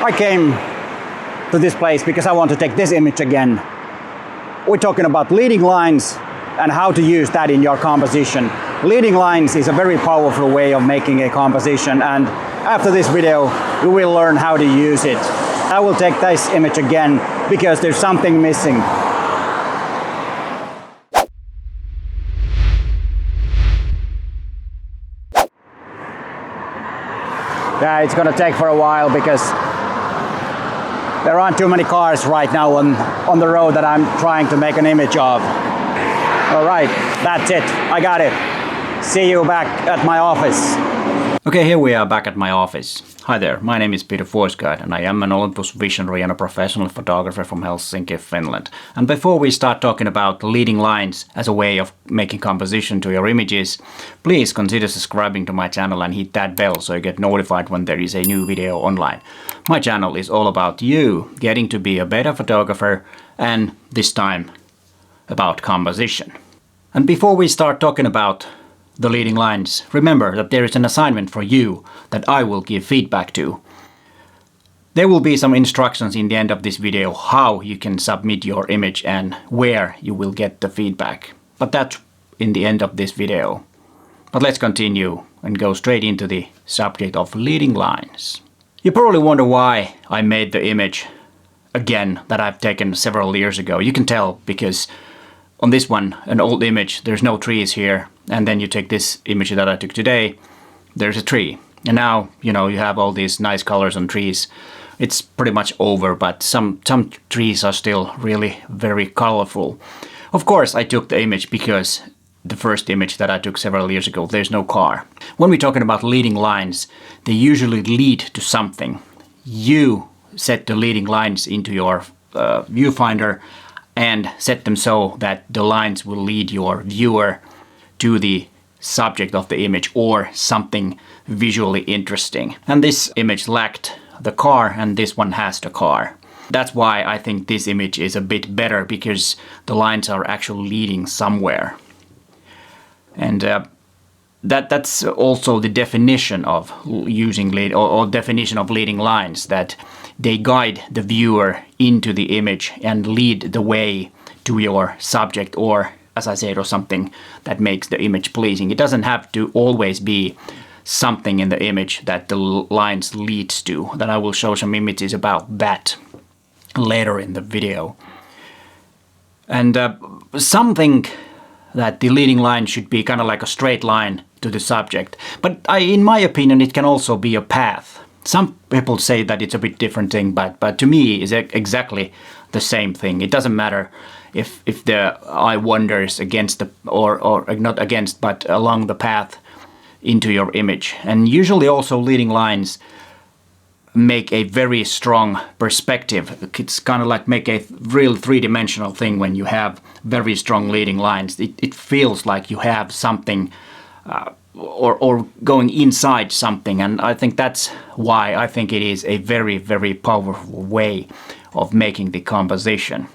I came to this place because I want to take this image again. We're talking about leading lines and how to use that in your composition. Leading lines is a very powerful way of making a composition, and after this video you will learn how to use it. I will take this image again because there's something missing. Yeah, it's gonna take for a while because there aren't too many cars right now on the road that I'm trying to make an image of. All right, that's it. I got it. See you back at my office. Okay, here we are back at my office. Hi there, my name is Peter Forsgaard and I am an Olympus visionary and a professional photographer from Helsinki, Finland. And before we start talking about leading lines as a way of making composition to your images, please consider subscribing to my channel and hit that bell so you get notified when there is a new video online. My channel is all about you getting to be a better photographer, and this time about composition. And before we start talking about the leading lines, remember that there is an assignment for you that I will give feedback to. There will be some instructions in the end of this video how you can submit your image and where you will get the feedback. But that's in the end of this video. But let's continue and go straight into the subject of leading lines. You probably wonder why I made the image again that I've taken several years ago. You can tell because on this one, an old image, there's no trees here. And then you take this image that I took today, there's a tree. And now, you know, you have all these nice colors on trees. It's pretty much over, but some trees are still really very colorful. Of course, I took the image because the first image that I took several years ago, there's no car. When we're talking about leading lines, they usually lead to something. You set the leading lines into your viewfinder and set them so that the lines will lead your viewer to the subject of the image or something visually interesting. And this image lacked the car and this one has the car. That's why I think this image is a bit better, because the lines are actually leading somewhere. And that's also the definition of using lead or definition of leading lines, that they guide the viewer into the image and lead the way to your subject, or as I said, or something that makes the image pleasing. It doesn't have to always be something in the image that the lines leads to. Then I will show some images about that later in the video. And something that the leading line should be kind of like a straight line to the subject. But in my opinion, it can also be a path. Some people say that it's a bit different thing, but to me it's exactly the same thing. It doesn't matter if the eye wanders against the or not against, but along the path into your image. And usually also leading lines make a very strong perspective. It's kind of like make a real three-dimensional thing when you have very strong leading lines. It feels like you have something or going inside something, and I think that's why I think it is a very, very powerful way of making the composition.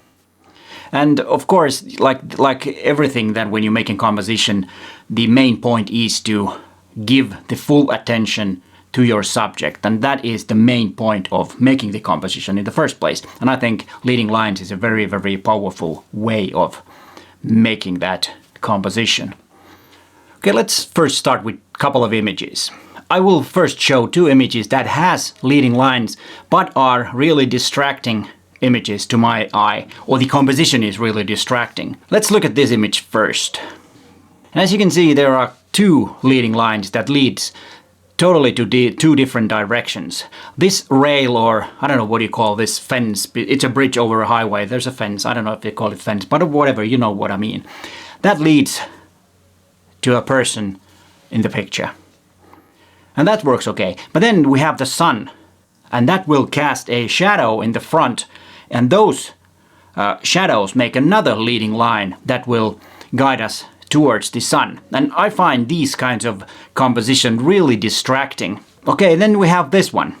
And of course, like everything that when you're making composition, the main point is to give the full attention to your subject, and that is the main point of making the composition in the first place. And I think leading lines is a very, very powerful way of making that composition. Okay, let's first start with a couple of images. I will first show two images that has leading lines but are really distracting images to my eye, or the composition is really distracting. Let's look at this image first. And as you can see, there are two leading lines that leads totally to two different directions. This rail, or I don't know what you call this fence, it's a bridge over a highway, there's a fence, I don't know if they call it fence, but whatever, you know what I mean. That leads to a person in the picture. And that works okay. But then we have the sun, and that will cast a shadow in the front, and those shadows make another leading line that will guide us towards the sun. And I find these kinds of composition really distracting. Okay, then we have this one.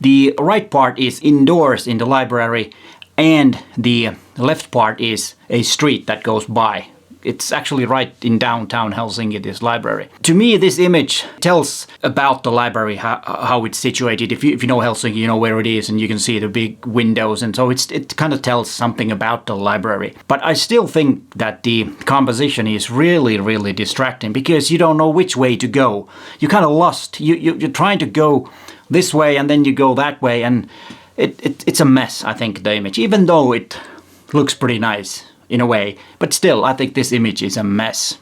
The right part is indoors in the library, and the left part is a street that goes by. It's actually right in downtown Helsinki, this library. To me, this image tells about the library, how it's situated. If you know Helsinki, you know where it is, and you can see the big windows, and so it kind of tells something about the library. But I still think that the composition is really, really distracting because you don't know which way to go. You're kind of lost. You're trying to go this way, and then you go that way, and it's a mess, I think, the image, even though it looks pretty nice in a way, but still, I think this image is a mess.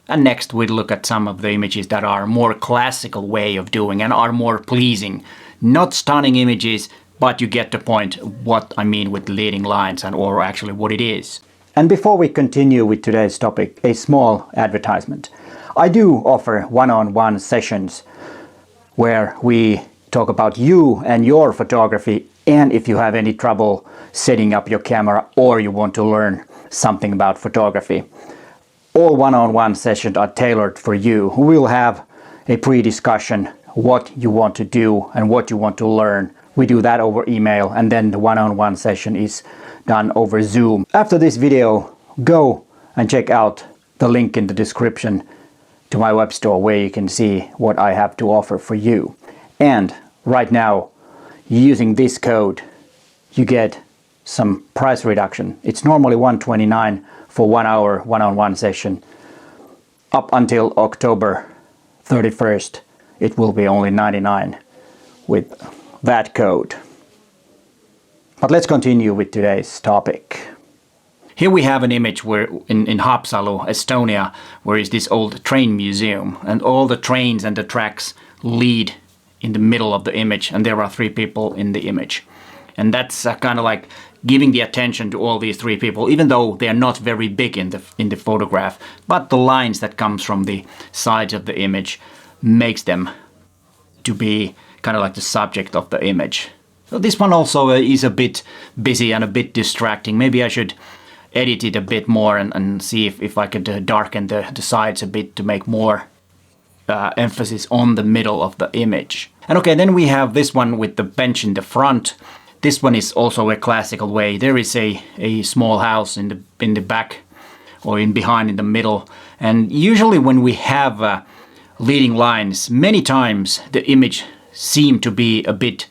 And next we'll look at some of the images that are more classical way of doing and are more pleasing. Not stunning images, but you get the point what I mean with leading lines and or actually what it is. And before we continue with today's topic, a small advertisement. I do offer one-on-one sessions where we talk about you and your photography, and if you have any trouble setting up your camera or you want to learn something about photography. All one-on-one sessions are tailored for you. We will have a pre-discussion what you want to do and what you want to learn. We do that over email, and then the one-on-one session is done over Zoom. After this video, go and check out the link in the description to my web store where you can see what I have to offer for you. And right now, using this code, you get some price reduction. It's normally $129 for 1 hour one-on-one session. Up until October 31st, it will be only $99 with that code. But let's continue with today's topic. Here we have an image where in Haapsalu, Estonia, where is this old train museum, and all the trains and the tracks lead in the middle of the image, and there are 3 people in the image. And that's kind of like giving the attention to all these 3 people, even though they are not very big in the photograph, but the lines that comes from the sides of the image makes them to be kind of like the subject of the image. So this one also is a bit busy and a bit distracting. Maybe I should edit it a bit more and see if I could darken the sides a bit to make more emphasis on the middle of the image. And okay, then we have this one with the bench in the front. This one is also a classical way. There is a small house in the back or in behind in the middle. And usually when we have leading lines, many times the image seem to be a bit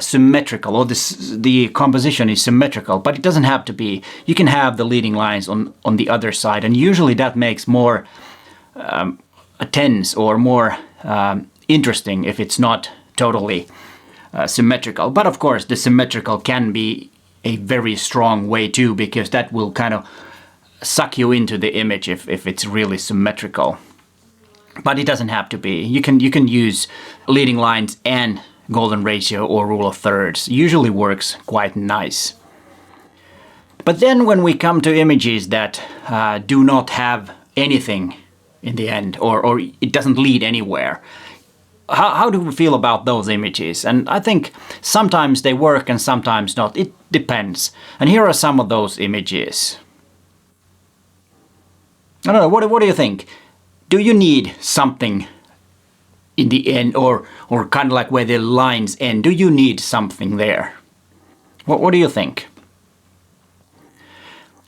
symmetrical, or the composition is symmetrical, but it doesn't have to be. You can have the leading lines on the other side, and usually that makes more tense or more interesting if it's not totally symmetrical. But of course, the symmetrical can be a very strong way too, because that will kind of suck you into the image if it's really symmetrical. But it doesn't have to be. You can use leading lines and golden ratio or rule of thirds. Usually works quite nice. But then when we come to images that do not have anything in the end, or it doesn't lead anywhere, how do we feel about those images? And I think sometimes they work and sometimes not. It depends. And here are some of those images. I don't know, what do you think? Do you need something in the end, or kind of like where the lines end? Do you need something there? What do you think?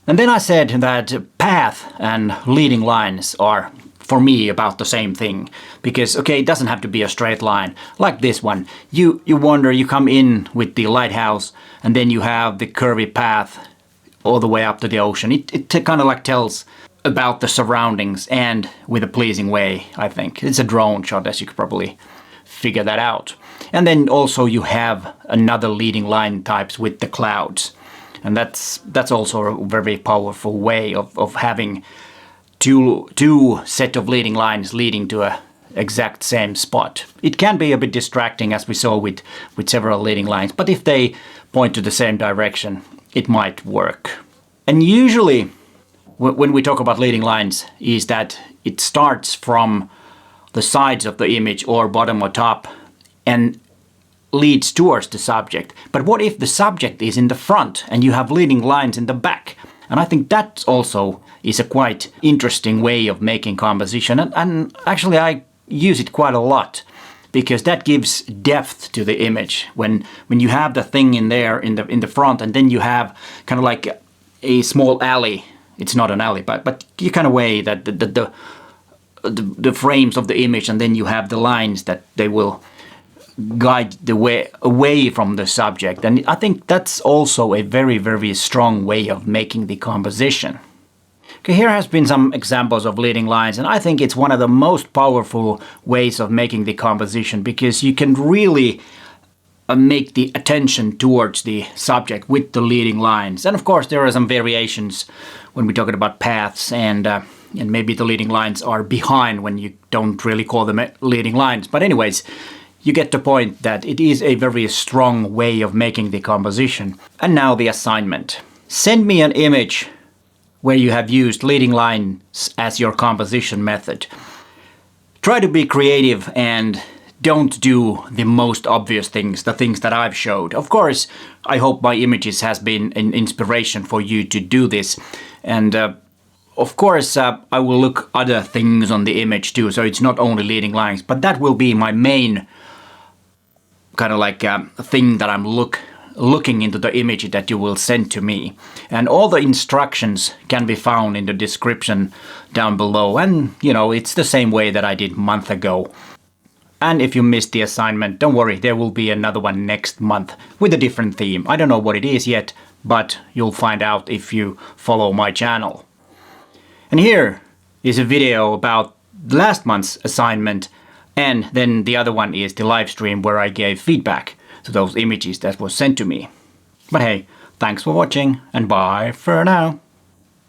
And then I said that path and leading lines are, for me, about the same thing. Because, okay, it doesn't have to be a straight line. Like this one. You wander, you come in with the lighthouse, and then you have the curvy path all the way up to the ocean. It kind of like tells about the surroundings, and with a pleasing way, I think. It's a drone shot, as you could probably figure that out. And then also you have another leading line types with the clouds. And that's also a very powerful way of having two set of leading lines leading to a exact same spot. It can be a bit distracting, as we saw with several leading lines, but if they point to the same direction, it might work. And usually when we talk about leading lines, is that it starts from the sides of the image or bottom or top and leads towards the subject. But what if the subject is in the front and you have leading lines in the back? And I think that also is a quite interesting way of making composition. And actually I use it quite a lot, because that gives depth to the image. When you have the thing in there in the front, and then you have kind of like a small alley. It's not an alley, but you kind of way that the frames of the image, and then you have the lines that they will guide the way away from the subject. And I think that's also a very, very strong way of making the composition. Okay, here has been some examples of leading lines, and I think it's one of the most powerful ways of making the composition, because you can really make the attention towards the subject with the leading lines. And of course there are some variations when we're talking about paths, and maybe the leading lines are behind when you don't really call them leading lines. But anyways, you get the point that it is a very strong way of making the composition. And now the assignment. Send me an image where you have used leading lines as your composition method. Try to be creative and don't do the most obvious things, the things that I've showed. Of course, I hope my images has been an inspiration for you to do this. And of course, I will look other things on the image too, so it's not only leading lines, but that will be my main kind of like thing that I'm looking into the image that you will send to me. And all the instructions can be found in the description down below. And you know, it's the same way that I did a month ago. And if you missed the assignment, don't worry, there will be another one next month with a different theme. I don't know what it is yet, but you'll find out if you follow my channel. And here is a video about last month's assignment, and then the other one is the live stream where I gave feedback to those images that was sent to me. But hey, thanks for watching, and bye for now.